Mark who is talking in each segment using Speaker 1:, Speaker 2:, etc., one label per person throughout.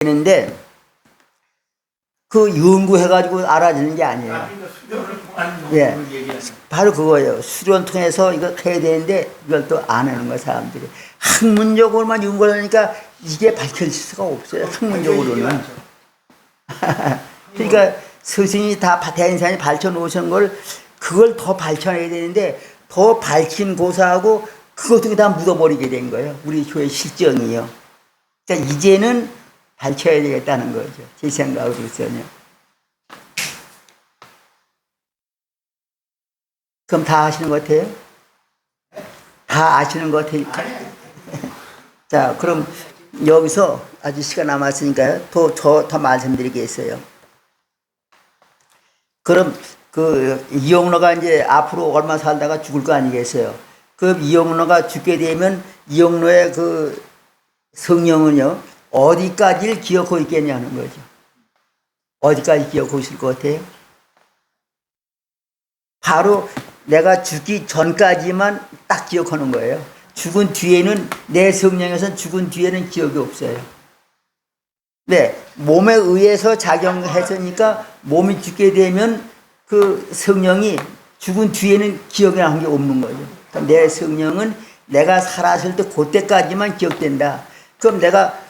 Speaker 1: 되는데 그 연구해가지고 알아지는 게 아니에요. 예, 바로 그거예요. 수련 통해서 이거 해야 되는데 이걸 또 안 하는 거예요, 사람들이. 학문적으로만 연구를 하니까 이게 밝혀질 수가 없어요, 학문적으로는. 그러니까 스승이 다 대인산이 밝혀놓으신 걸 그걸 더 밝혀내야 되는데 더 밝힌 고사하고 그것도 다 묻어버리게 된 거예요, 우리 교회 실정이요. 그러니까 이제는 밝혀야 되겠다는 거죠, 제 생각으로서는. 그럼 다 아시는 것 같아요? 다 아시는 것 같아요? 자, 그럼 여기서 아직 시간 남았으니까요. 더 말씀드리겠어요. 그럼 그 이용로가 이제 앞으로 얼마 살다가 죽을 거 아니겠어요? 그 이용로가 죽게 되면 이용로의 그 성령은요, 어디까지를 기억하고 있겠냐는 거죠. 어디까지 기억하고 있을 것 같아요? 바로 내가 죽기 전까지만 딱 기억하는 거예요. 죽은 뒤에는, 내 성령에서는 죽은 뒤에는 기억이 없어요. 네, 몸에 의해서 작용했으니까 몸이 죽게 되면 그 성령이 죽은 뒤에는 기억이 나는 게 없는 거죠. 그러니까 내 성령은 내가 살았을 때 그때까지만 기억된다. 그럼 내가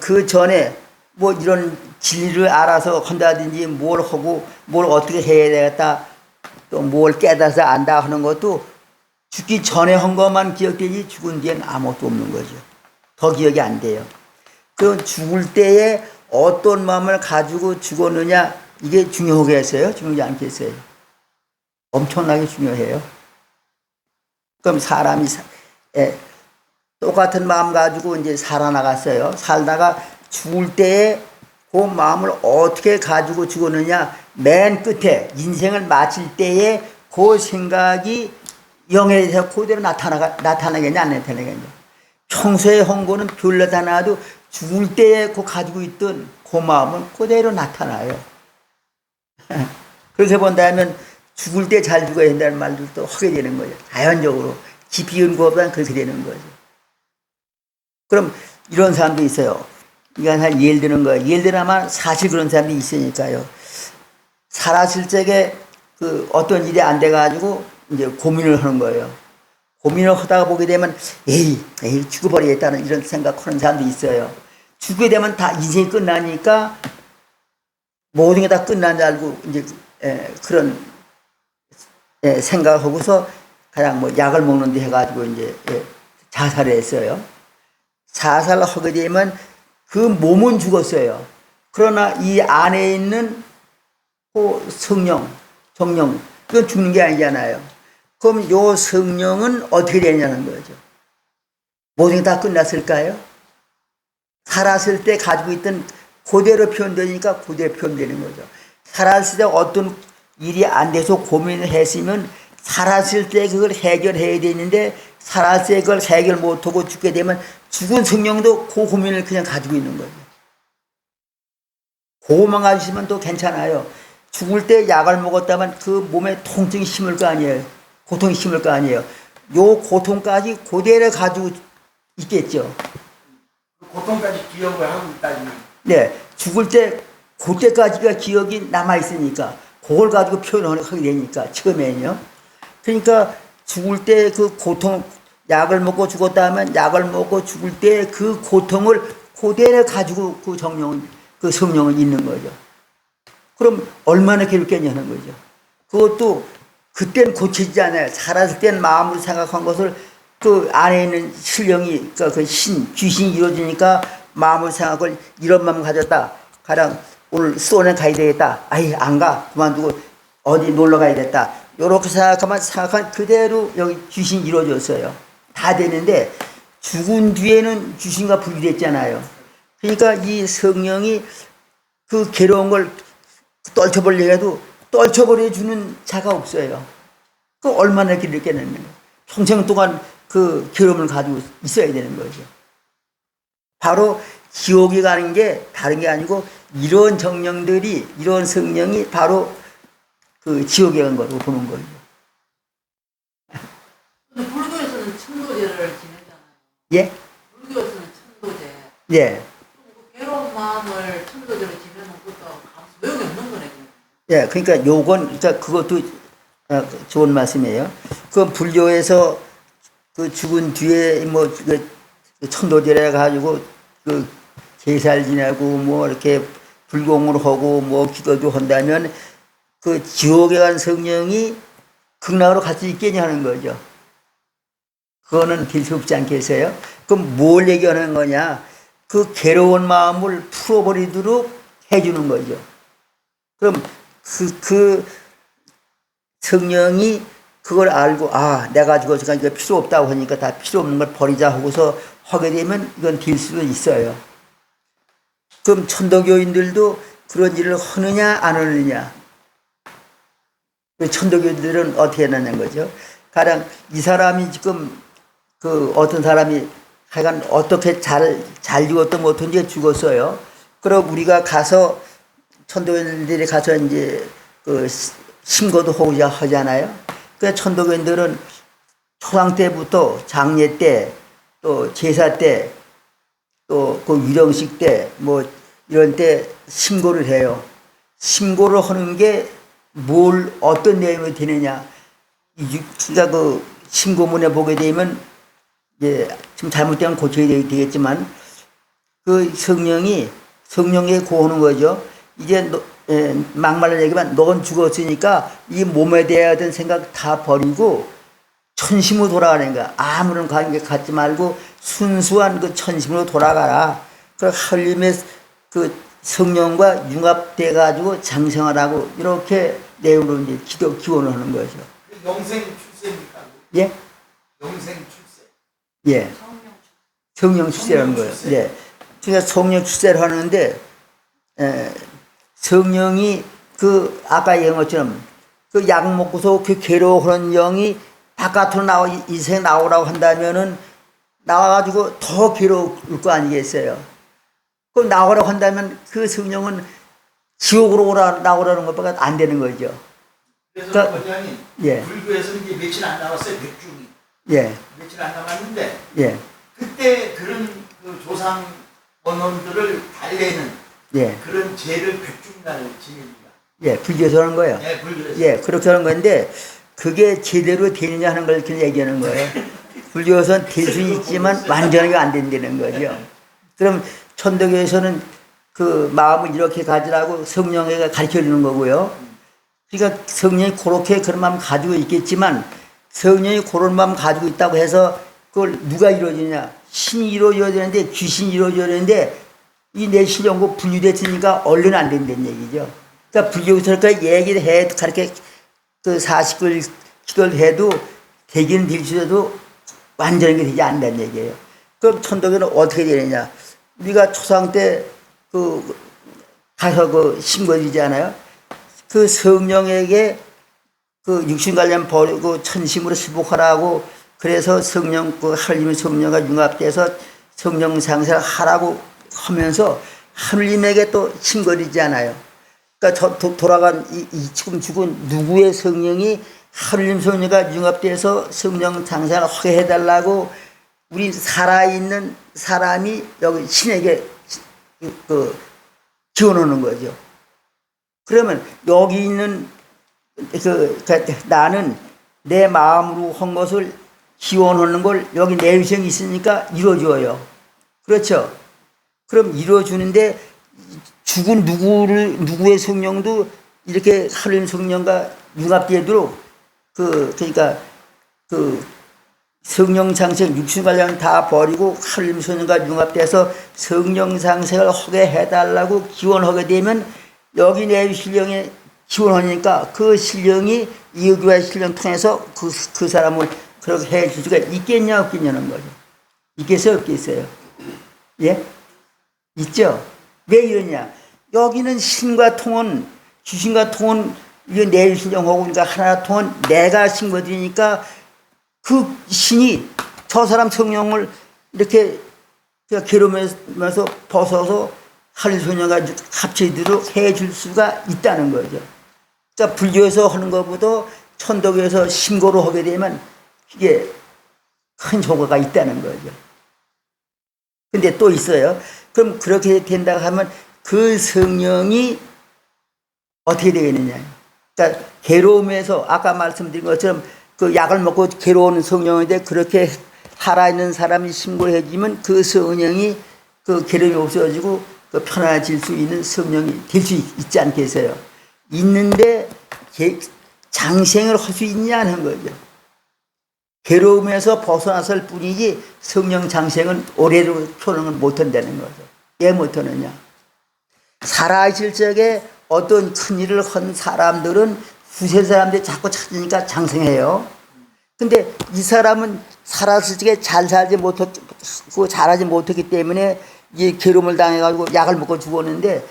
Speaker 1: 그 전에 뭐 이런 진리를 알아서 한다든지 뭘 하고 뭘 어떻게 해야 되겠다, 또 뭘 깨달아서 안다 하는 것도 죽기 전에 한 것만 기억되지 죽은 뒤엔 아무것도 없는 거죠. 더 기억이 안 돼요. 그 죽을 때에 어떤 마음을 가지고 죽었느냐, 이게 중요하겠어요? 중요하지 않겠어요? 엄청나게 중요해요. 그럼 사람이 똑같은 마음 가지고 이제 살아나갔어요. 살다가 죽을 때에 그 마음을 어떻게 가지고 죽었느냐, 맨 끝에 인생을 마칠 때에 그 생각이 영에서 그대로 나타나겠냐 안 나타나겠냐. 평소에 한 거는 별로 다 나도 죽을 때에 그 가지고 있던 그 마음은 그대로 나타나요. 그렇게 본다면 죽을 때 잘 죽어야 된다는 말도 또 하게 되는 거예요. 자연적으로 깊이 연구하면 그렇게 되는 거죠. 그럼 이런 사람도 있어요. 이건 한 예를 드는 거예요. 예를 들면 사실 그런 사람이 있으니까요. 살았을 적에 그 어떤 일이 안 돼가지고 이제 고민을 하는 거예요. 고민을 하다가 보게 되면 에이 죽어버리겠다는 이런 생각하는 사람도 있어요. 죽게 되면 다 인생이 끝나니까 모든 게 다 끝난 줄 알고 이제 그런 생각하고서 그냥 뭐 약을 먹는데 해가지고 이제 자살을 했어요. 자살을 하게 되면 그 몸은 죽었어요. 그러나 이 안에 있는 그 성령, 정령, 그건 죽는 게 아니잖아요. 그럼 요 성령은 어떻게 되냐는 거죠. 모든 게 다 끝났을까요? 살았을 때 가지고 있던 그대로 표현되니까 그대로 표현되는 거죠. 살았을 때 어떤 일이 안 돼서 고민을 했으면 살았을 때 그걸 해결해야 되는데 살았을 때 그걸 해결 못하고 죽게 되면 죽은 성령도 그 고민을 그냥 가지고 있는 거죠. 그거만 가지고 있으면 또 괜찮아요. 죽을 때 약을 먹었다면 그 몸에 통증이 심을 거 아니에요. 고통이 심을 거 아니에요. 요 고통까지 그대로 가지고 있겠죠.
Speaker 2: 고통까지 기억을 하고 있다니.
Speaker 1: 네, 죽을 때 그때까지가 기억이 남아있으니까 그걸 가지고 표현을 하게 되니까 처음에는요. 그러니까 죽을 때 그 고통, 약을 먹고 죽었다 하면 약을 먹고 죽을 때 그 고통을 그대로 가지고 그 정령은, 그 성령은 있는 거죠. 그럼 얼마나 괴롭겠냐는 거죠. 그것도 그때는 고쳐지지 않아요. 살았을 땐 마음으로 생각한 것을 그 안에 있는 신령이, 그러니까 그 귀신이 이루어지니까 마음으로 생각을 이런 마음 가졌다. 가령 오늘 수원에 가야 되겠다. 아이, 안 가. 그만두고 어디 놀러 가야 겠다. 요렇게 생각한 그대로 여기 귀신이 이루어졌어요. 다 되는데 죽은 뒤에는 귀신과 분리됐잖아요. 그러니까 이 성령이 그 괴로운 걸 떨쳐버리려고 해도 떨쳐버려주는 자가 없어요. 그 얼마나 길겠느냐. 평생 동안 그 괴로움을 가지고 있어야 되는 거죠. 바로 지옥에 가는 게 다른 게 아니고 이런 정령들이, 이런 성령이 바로 그 지옥에 간 거로 보는 거죠.
Speaker 3: 근데 불교에서는 천도제를 지내잖아요.
Speaker 1: 예?
Speaker 3: 불교에서는 천도제.
Speaker 1: 예.
Speaker 3: 괴로운 마음 마음을 천도적으로 집어넣은 것도 소용이 없는 거네.
Speaker 1: 예, 그러니까 요건, 그러니까 그것도 좋은 말씀이에요. 그 불교에서 그 죽은 뒤에 뭐 그 천도제라 가지고 그 제사를 지내고 뭐 이렇게 불공을 하고 뭐 기도도 한다면 그 지옥에 간 성령이 극락으로 갈 수 있겠냐 하는 거죠. 그거는 될 수 없지 않겠어요? 그럼 뭘 얘기하는 거냐? 그 괴로운 마음을 풀어버리도록 해주는 거죠. 그럼 그 성령이 그걸 알고, 아, 내가 죽었으니까 이거 필요 없다고 하니까 다 필요 없는 걸 버리자 하고서 하게 되면 이건 될 수도 있어요. 그럼 천도교인들도 그런 일을 하느냐, 안 하느냐? 천도교인들은 어떻게 하냐는 거죠. 가령 이 사람이 지금 그 어떤 사람이 하여간 어떻게 잘 죽었든 못든지 죽었어요. 그럼 우리가 가서 천도교인들이 가서 이제 그 신고도 하잖아요. 그 천도교인들은 초상 때부터 장례 때, 또 제사 때, 또 그 위령식 때, 뭐 이런 때 신고를 해요. 신고를 하는 게 뭘 어떤 내용이 되느냐? 그러니까 그 신고문에 보게 되면 예, 좀 잘못되면 고쳐야 되겠지만 그 성령에 고하는 거죠. 이제 막말로 얘기하면 넌 죽었으니까 이 몸에 대한 생각 다 버리고 천심으로 돌아가는 거야. 아무런 관계 갖지 말고 순수한 그 천심으로 돌아가라. 그 하나님의 그 성령과 융합돼 가지고 장생하라고 이렇게 내용으로 이제 기원을 하는 거죠.
Speaker 2: 영생 출세입니까?
Speaker 1: 예?
Speaker 2: 영생 출세.
Speaker 1: 예. 성령 출세라는 거예요. 예. 그러니까 성령 출세를 하는데 성령이 그 아까 얘기한 것처럼 그 약 먹고서 그 괴로워하는 영이 바깥으로 이 세상에 나오라고 한다면은 나와가지고 더 괴로울 거 아니겠어요? 그럼 나오라고 한다면 그 성령은 지옥으로 나오라는 것밖에 안 되는 거죠.
Speaker 2: 그래서
Speaker 1: 그러니까,
Speaker 2: 원장님,
Speaker 1: 예.
Speaker 2: 불교에서 이제 며칠 안 남았어요, 백중이.
Speaker 1: 예.
Speaker 2: 며칠 안 남았는데,
Speaker 1: 예.
Speaker 2: 그때 그런 그 조상 원혼들을 달래는
Speaker 1: 예.
Speaker 2: 그런 죄를 백중날 지냅니다.
Speaker 1: 예. 불교에서 하는 거예요.
Speaker 2: 네, 불교에서.
Speaker 1: 예. 그렇게 하는 건데 그게 제대로 되느냐 하는 걸 이렇게 얘기하는 거예요. 불교에서는 될 수 있지만 완전하게 안 된다는 거죠. 그럼 천도교에서는 그 마음을 이렇게 가지라고 성령에게 가르쳐 주는 거고요. 그러니까 성령이 그렇게 그런 마음 가지고 있겠지만 성령이 그런 마음 가지고 있다고 해서 그걸 누가 이루어지냐? 신이 이루어져야 되는데 귀신이 이루어져야 되는데 이 내 신령고 분리됐으니까 얼른 안 된다는 얘기죠. 그러니까 불교에서 그렇게 얘기를 해, 그렇게 그 40글 기도를 해도 되기는 될지라도 완전하게 되지 않는다는 얘기예요. 그럼 천도교는 어떻게 되느냐? 우리가 초상 때 그 가서 그 신고드리잖아요. 그 성령에게 그 육신 관련 버리고 천심으로 수복하라고 그래서 성령 그 하나님의 성령과 융합돼서 성령 상세를 하라고 하면서 하나님에게 또 신고드리잖아요. 그러니까 돌아간 이 지금 죽은 누구의 성령이 하나님 성령과 융합돼서 성령 상세를 하게 해달라고 우리 살아있는 사람이 여기 신에게 그 기원하는 거죠. 그러면 여기 있는 나는 내 마음으로 한 것을 기원하는 걸 여기 내 의생이 있으니까 이루어줘요. 그렇죠? 그럼 이루어주는데 죽은 누구의 성령도 이렇게 하나님 성령과 융합되도록 그러니까 성령 상생 육신 관련 다 버리고 하나님 성령과 융합돼서 성령 상생을 하게 해달라고 기원하게 되면 여기 내 신령에 기원하니까 그 신령이 이의교회 신령 통해서 그 사람을 그렇게 해줄 수가 있겠냐 없겠냐는 거죠. 있겠어요 없겠어요? 예? 있죠? 왜 이러냐? 여기는 신과 통은 귀신과 통은 이게 내 신령하고 그러니까 하나 통은 내가 신거드리니까 그 신이 저 사람 성령을 이렇게 괴로우면서 벗어서 하늘 소녀가 합치도록 해줄 수가 있다는 거죠. 그러니까 불교에서 하는 것보다 천도교에서 신고로 하게 되면 이게 큰 효과가 있다는 거죠. 근데 또 있어요. 그럼 그렇게 된다고 하면 그 성령이 어떻게 되겠느냐. 그러니까 괴로움에서 아까 말씀드린 것처럼 그 약을 먹고 괴로운 성령인데 그렇게 살아있는 사람이 신고를 해주면 그 성령이 그 괴로움이 없어지고 그 편안해질 수 있는 성령이 될 수 있지 않겠어요. 있는데 장생을 할 수 있냐는 거죠. 괴로움에서 벗어났을 뿐이지 성령 장생은 오래로 표현을 못한다는 거죠. 왜 못하느냐. 살아있을 적에 어떤 큰일을 한 사람들은 후세 사람들이 자꾸 찾으니까 장생해요. 근데 이 사람은 살았을 적에 잘 살지 못했고 잘하지 못했기 때문에 이 괴로움을 당해가지고 약을 먹고 죽었는데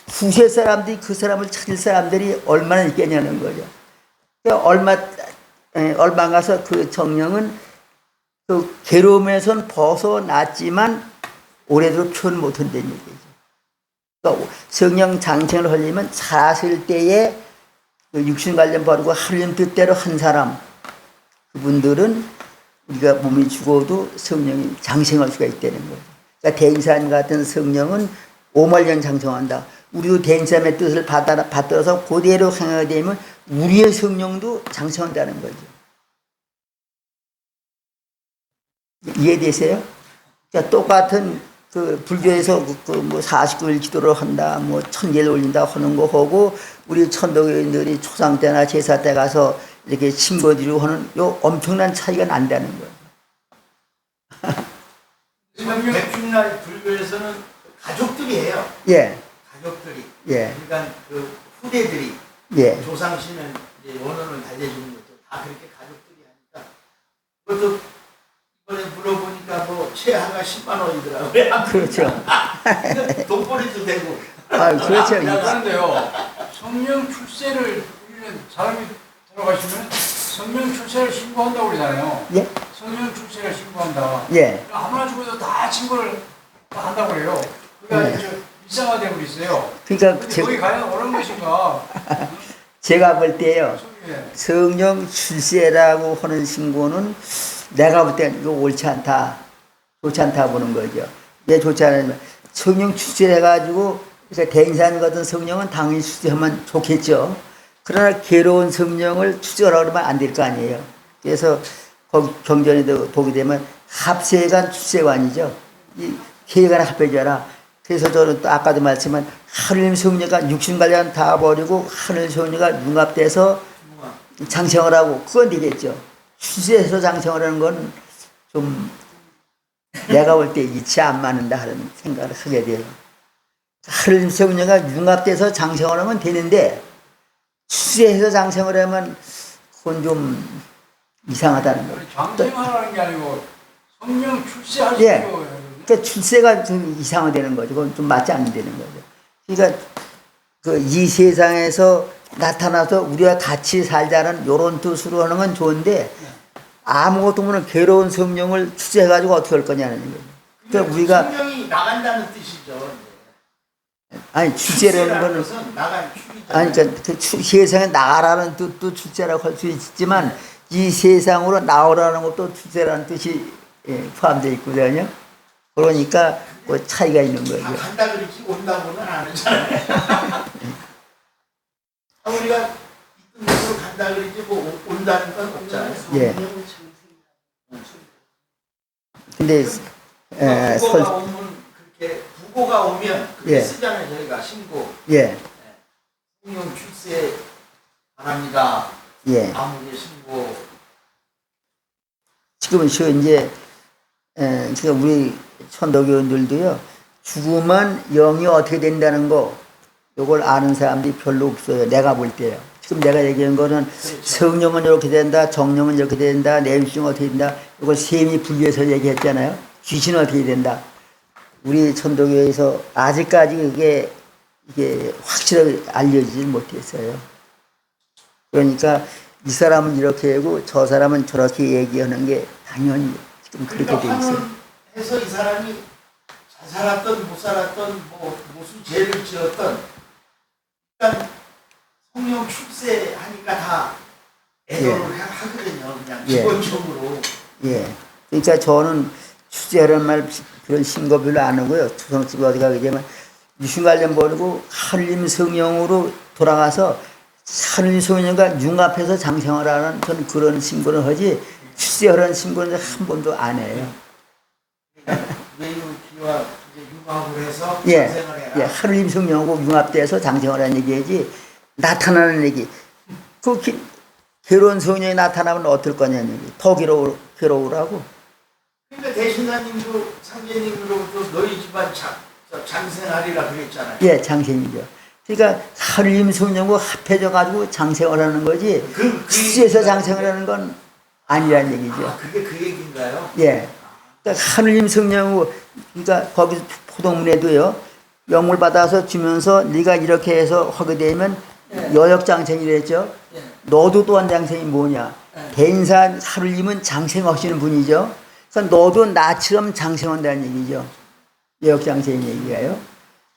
Speaker 1: 후세 사람들이 그 사람을 찾을 사람들이 얼마나 있겠냐는 거죠. 얼마 가서 그 정령은 그 괴로움에선 벗어났지만 오래도록 표현 못한다는 얘기죠. 그러니까 성령 장생을 하려면 살았을 때에 그 육신 관련 버리고 하나님 뜻대로 한 사람, 그분들은 우리가 몸이 죽어도 성령이 장생할 수가 있다는 거죠. 그러니까 대인산 같은 성령은 5만년 장생한다. 우리도 대인산의 뜻을 받들어서 그대로 행하게 되면 우리의 성령도 장생한다는 거죠. 이해되세요? 그러니까 똑같은 그 불교에서 뭐 49일 기도를 한다, 뭐 1000개를 올린다 하는 거 하고 우리 천도교인들이 초상 때나 제사 때 가서 이렇게 신고드리고 하는 요 엄청난 차이가 난다는 거예요.
Speaker 2: 지금 백중날 불교에서는 가족들이에요.
Speaker 1: 예.
Speaker 2: 가족들이.
Speaker 1: 예.
Speaker 2: 그러니까 그 후대들이
Speaker 1: 예.
Speaker 2: 조상신은 이제 원혼을 달래주는 것도 다 그렇게 가족들이 하니까 그것도 이번에 물어보니까 뭐 최하가 10만 원이더라고요.
Speaker 1: 그렇죠.
Speaker 2: 돈벌이도 되고.
Speaker 1: 아, 그렇죠.
Speaker 4: 그런데요, 성령 출세를 우리는 사람이 돌아가시면 성령 출세를 신고한다고 그러잖아요.
Speaker 1: 예.
Speaker 4: 성령 출세를 신고한다.
Speaker 1: 예.
Speaker 4: 아무나 죽어도 다 신고를 한다고 그래요. 그러니까
Speaker 1: 네.
Speaker 4: 일상화되고 있어요.
Speaker 1: 그러니까
Speaker 4: 근데 거기 과연 옳은 것인가?
Speaker 1: 제가 볼 때요.
Speaker 4: 예.
Speaker 1: 성령 출세라고 하는 신고는 내가 볼 때는 이거 옳지 않다. 좋지 않다 보는 거죠. 왜 좋지 않으면 성령 출세해가지고 그러니까 대인산 같은 성령은 당연히 출세하면 좋겠죠. 그러나 괴로운 성령을 출세하라고 그러면 안 될 거 아니에요. 그래서 거기 경전에도 보게 되면 합세관 출세관이죠. 이 세관 합해져라. 그래서 저는 또 아까도 말씀한 하느님 성령과 육신 관련 다 버리고 하느님 성령과 융합돼서 장생을 하고 그건 되겠죠. 출세해서 장생을 하는 건 좀 내가 볼 때 이치 안 맞는다 하는 생각을 하게 돼요. 하느님 성령과 융합돼서 장생을 하면 되는데 출세해서 장생을 하면 그건 좀 이상하다는 거예요.
Speaker 4: 장생하라는 게 아니고 성령 출세하시고.
Speaker 1: 예. 그러니까 출세가 좀 이상하다는 거죠. 그건 좀 맞지 않는다는 거죠. 그러니까 그 이 세상에서 나타나서 우리가 같이 살자는 이런 뜻으로 하는 건 좋은데 아무것도 모르는 괴로운 성령을 출세해가지고 어떻게 할 거냐는 거죠. 그러니까 우리가
Speaker 2: 성령이 나간다는 뜻이죠.
Speaker 1: 아니 출세라는 거는
Speaker 2: 것은 나간 축이죠.
Speaker 1: 아니 그러니까 그 세상에 나가라는 뜻도 출세라고 할 수 있지만 이 세상으로 나오라는 것도 출세라는 뜻이 포함되어 있거든요. 그러니까 그 차이가 있는 거죠.
Speaker 2: 다 간다 그러지 온다고는 안 하잖아요. 우리가 있던 곳으로 간다 그러지 뭐 온다는 건 없잖아요.
Speaker 1: 예. 근데
Speaker 2: 부고가 오면 그렇게 부고가 오면 그렇게
Speaker 1: 예.
Speaker 2: 쓰잖아요. 저희가 신고
Speaker 1: 예.
Speaker 2: 성령 출세 바랍니다.
Speaker 1: 예.
Speaker 2: 아무리 신고
Speaker 1: 지금은 이제 그러니까 우리 천도교인들도요 죽으면 영이 어떻게 된다는 거 요걸 아는 사람들이 별로 없어요. 내가 볼 때요. 지금 내가 얘기한 거는 성령은 이렇게 된다, 정령은 이렇게 된다, 내육신은 어떻게 된다. 이걸 세미 분류해서 얘기했잖아요. 귀신은 어떻게 된다. 우리 천도교에서 아직까지 이게 확실하게 알려지지 못했어요. 그러니까 이 사람은 이렇게 하고 저 사람은 저렇게 얘기하는 게 당연히 지금 그렇게 돼 있어요.
Speaker 2: 해서 이 사람이 잘 살았던 못 살았던 뭐 무슨 죄를 지었던 일단 성령 출세하니까 다 애도를 하거든요. 그냥
Speaker 1: 예.
Speaker 2: 기본적으로.
Speaker 1: 예. 그러니까 저는 출세하는 말 그런 신고 별로 안 하고요. 주성집에 어디 가게 되면 유신관련 버리고 하느님 성령으로 돌아가서 하느님 성령과 융합해서 장생활하는 저는 그런 신고를 하지 출세하라는 신고는 한 번도 안 해요.
Speaker 2: 외유기와 이제 융합을 해서
Speaker 1: 예,
Speaker 2: 장생을 해라.
Speaker 1: 예, 하느님 성령하고 융합돼서 장생활하는 얘기지 나타나는 얘기. 그 괴로운 성령이 나타나면 어떨 거냐는 얘기. 더 괴로우라고.
Speaker 2: 그러니까 대신사님도 상제님으로부터 너희 집안 장생하리라 그랬잖아요.
Speaker 1: 예, 장생이죠. 그러니까 하느님 성령과 합해져 가지고 장생을 하는 거지. 출세해서 장생을 하는 건 아니란 얘기죠.
Speaker 2: 아, 그게 그 얘기인가요?
Speaker 1: 예. 그러니까 하느님 성령으로 그러니까 거기 포동문에도요. 영을 받아서 주면서 네가 이렇게 해서 하게 되면 여역장생이랬죠. 너도 또한 장생이 뭐냐? 대인사 하느님은 장생하시는 분이죠. 그러니까 너도 나처럼 장생한다는 얘기죠. 여역장생 얘기가요.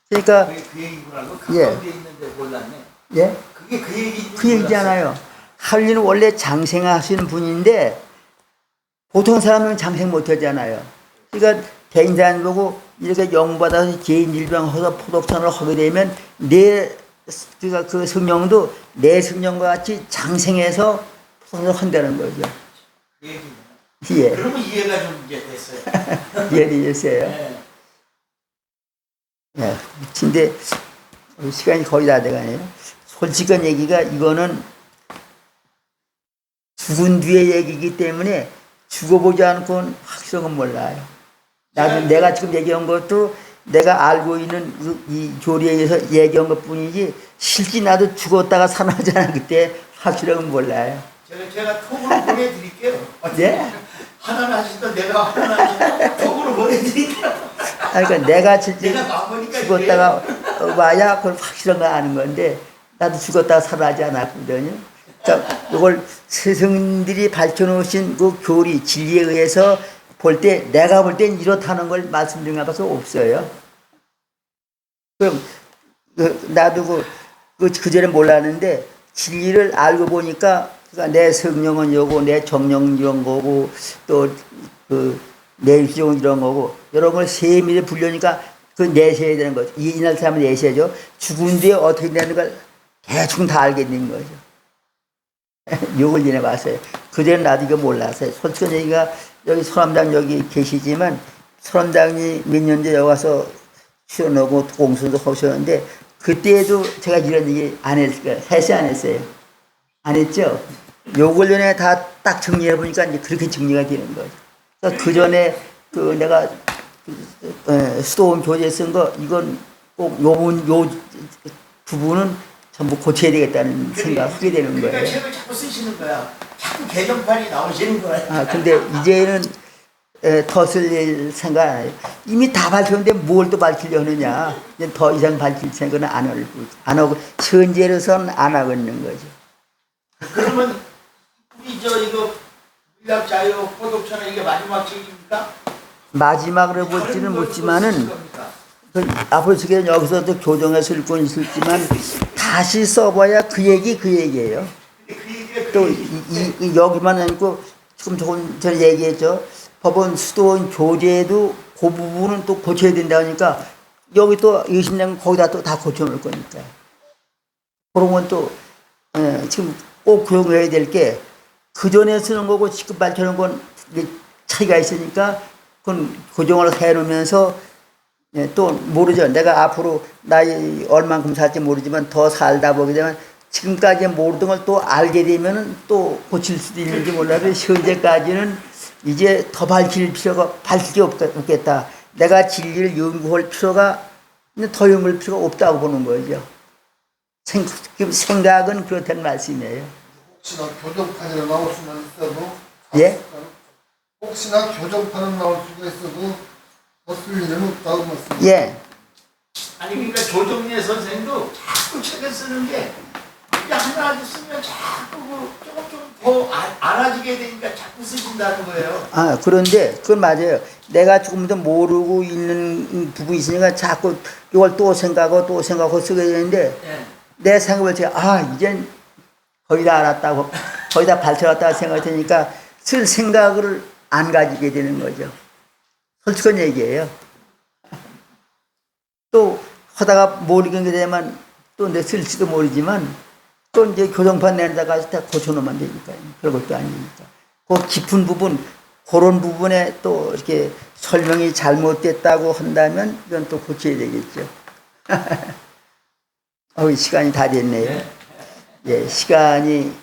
Speaker 1: 그러니까
Speaker 2: 그게 그 얘기구나.
Speaker 1: 예.
Speaker 2: 가까운데 있는데 몰랐네.
Speaker 1: 예,
Speaker 2: 그게 그 얘기.
Speaker 1: 그 얘기잖아요. 하느님은 원래 장생하시는 분인데 보통 사람은 장생 못하잖아요. 그러니까 대인산 보고 이렇게 영받아서 개인 일병해서 포독선을 하게 되면 그러니까 그 성령도 내 성령과 같이 장생해서 포독선을 한다는 거죠.
Speaker 2: 그 얘기네.
Speaker 1: 예,
Speaker 2: 그러면 이해가 좀 이제 됐어요.
Speaker 1: 이해되셨어요?
Speaker 2: 네.
Speaker 1: 예, 근데 시간이 거의 다 돼가네요. 솔직한 얘기가 이거는 죽은 뒤의 얘기이기 때문에 죽어보지 않고는 확실한 건 몰라요. 나도 내가 지금 얘기한 것도 내가 알고 있는 이 교리에 의해서 얘기한 것 뿐이지 실제 나도 죽었다가 살아나잖아. 그때 확실한 건 몰라요.
Speaker 2: 제가 톡으로 보내드릴게요.
Speaker 1: 네?
Speaker 2: 하나는 하시던 내가 하나는 톡으로 보내드릴게요.
Speaker 1: 그러니까 내가 실제
Speaker 2: 내가 마음보니까
Speaker 1: 죽었다가 와야 그걸 확실한 거 아는 건데 나도 죽었다가 살아나지 않았거든요. 그러니까 이걸 스승들이 밝혀놓으신 그 교리, 진리에 의해서 볼 때 내가 볼 땐 이렇다는 걸 말씀드린 것밖에 없어요. 그럼 나도 그전에 몰랐는데 진리를 알고 보니까 그러니까 내 성령은 요거, 내 정령 이런 거고 또 내 일종은 이런 거고 이런 걸 세밀히 불려니까 그 내세야 되는 거죠. 이날 사람은 내세죠. 죽은 뒤에 어떻게 되는 걸 대충 다 알게 된 거죠. 욕을 지내봤어요. 그전에 나도 이거 몰랐어요. 솔직한 얘기가 여기 소남당 여기 계시지만 소남당이 몇 년 전에 여기 와서 출연하고 공수도 하셨는데 그때에도 제가 이런 얘기 안 했을 거예요. 했어요, 안 했어요? 안 했죠? 욕을 전에 다 딱 정리해 보니까 이제 그렇게 정리가 되는 거죠. 그러니까 그 전에 내가 수도원 교재 쓴 거 이건 꼭 요 부분은 전부 고쳐야 되겠다는 생각하게 되는 거예요.
Speaker 2: 그러니까 책을 자꾸 쓰시는 거야. 자꾸 개정판이 나오시는 거야.
Speaker 1: 아, 근데 이제는 더 쓸 생각 안 해요. 이미 다 밝혔는데 뭘 또 밝히려 하느냐. 이제 더 이상 밝힐 생각은 안 하고, 현재로서는 안 하고 있는 거죠.
Speaker 2: 그러면 우리 이거 물약 자유 포독처는 이게 마지막 책입니까?
Speaker 1: 마지막으로 볼지는 못지만은, 앞으로 저게 여기서도 교정해서 읽고 있을지만, 다시 써봐야 그 얘기예요. 또, 여기만 아니고, 조금 전에 얘기했죠. 법원 수도원 교재도 그 부분은 또 고쳐야 된다 하니까, 여기 또 20년 거기다 또 다 고쳐놓을 거니까. 그런 건 또, 지금 꼭 기억해야 될 게, 그 전에 쓰는 거고 지금 밝혀놓은 건 차이가 있으니까, 그건 고정을 해놓으면서, 또 모르죠. 내가 앞으로 나이 얼만큼 살지 모르지만 더 살다 보게 되면 지금까지 모르던 걸 또 알게 되면 또 고칠 수도 있는지 몰라도 현재까지는 이제 더 밝힐 게 없겠다. 내가 진리를 연구할 필요가, 더 연구할 필요가 없다고 보는 거죠. 생각은 그렇다는 말씀이에요.
Speaker 5: 혹시나 교정판이 나올 수만 있어도
Speaker 1: 예?
Speaker 5: 혹시나 교정판은 나올 수가 있어도 없을 일은 없다고 말씀.
Speaker 1: 예.
Speaker 2: 아니 그러니까 조정래 선생도 자꾸 책을 쓰는 게 그냥 하나 쓰면 자꾸 조금 더 알아지게 되니까 자꾸 쓰신다는 거예요.
Speaker 1: 아, 그런데 그건 맞아요. 내가 조금 더 모르고 있는 부분이 있으니까 자꾸 이걸 또 생각하고 쓰게 되는데
Speaker 2: 예.
Speaker 1: 내 생각을 제가 이젠 거의 다 알았다고 거의 다 밝혀놨다고 생각하니까 쓸 생각을 안 가지게 되는 거죠. 솔직한 얘기예요. 또 하다가 모르게 되면 또 내 쓸지도 모르지만 또 이제 교정판 낸다가 다 고쳐놓으면 되니까 별것도 아니니까 그 깊은 부분 그런 부분에 또 이렇게 설명이 잘못됐다고 한다면 이건 또 고쳐야 되겠죠. 시간이 다 됐네요. 예, 시간이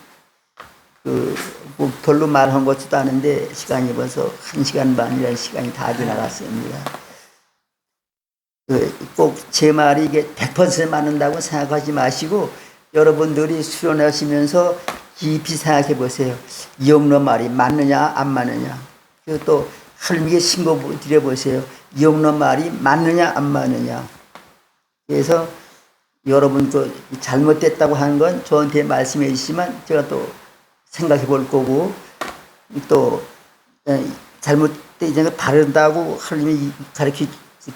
Speaker 1: 뭐 별로 말한 것도 아닌데 시간이 벌써 1시간 반이라는 시간이 다 지나갔습니다. 꼭 제 말이 이게 100% 맞는다고 생각하지 마시고 여러분들이 수련하시면서 깊이 생각해 보세요. 이영로 말이 맞느냐 안 맞느냐. 그리고 또 하나님께 신고 드려 보세요. 이영로 말이 맞느냐 안 맞느냐. 그래서 여러분 잘못됐다고 하는 건 저한테 말씀해 주시면 제가 또 생각해 볼 거고 또 잘못된 바른다고 하나님이 가르쳐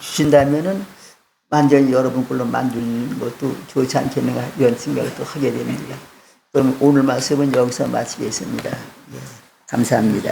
Speaker 1: 주신다면은 완전히 여러분 걸로 만드는 것도 좋지 않겠는가 이런 생각을 또 하게 됩니다. 그럼 오늘 말씀은 여기서 마치겠습니다. 예, 감사합니다.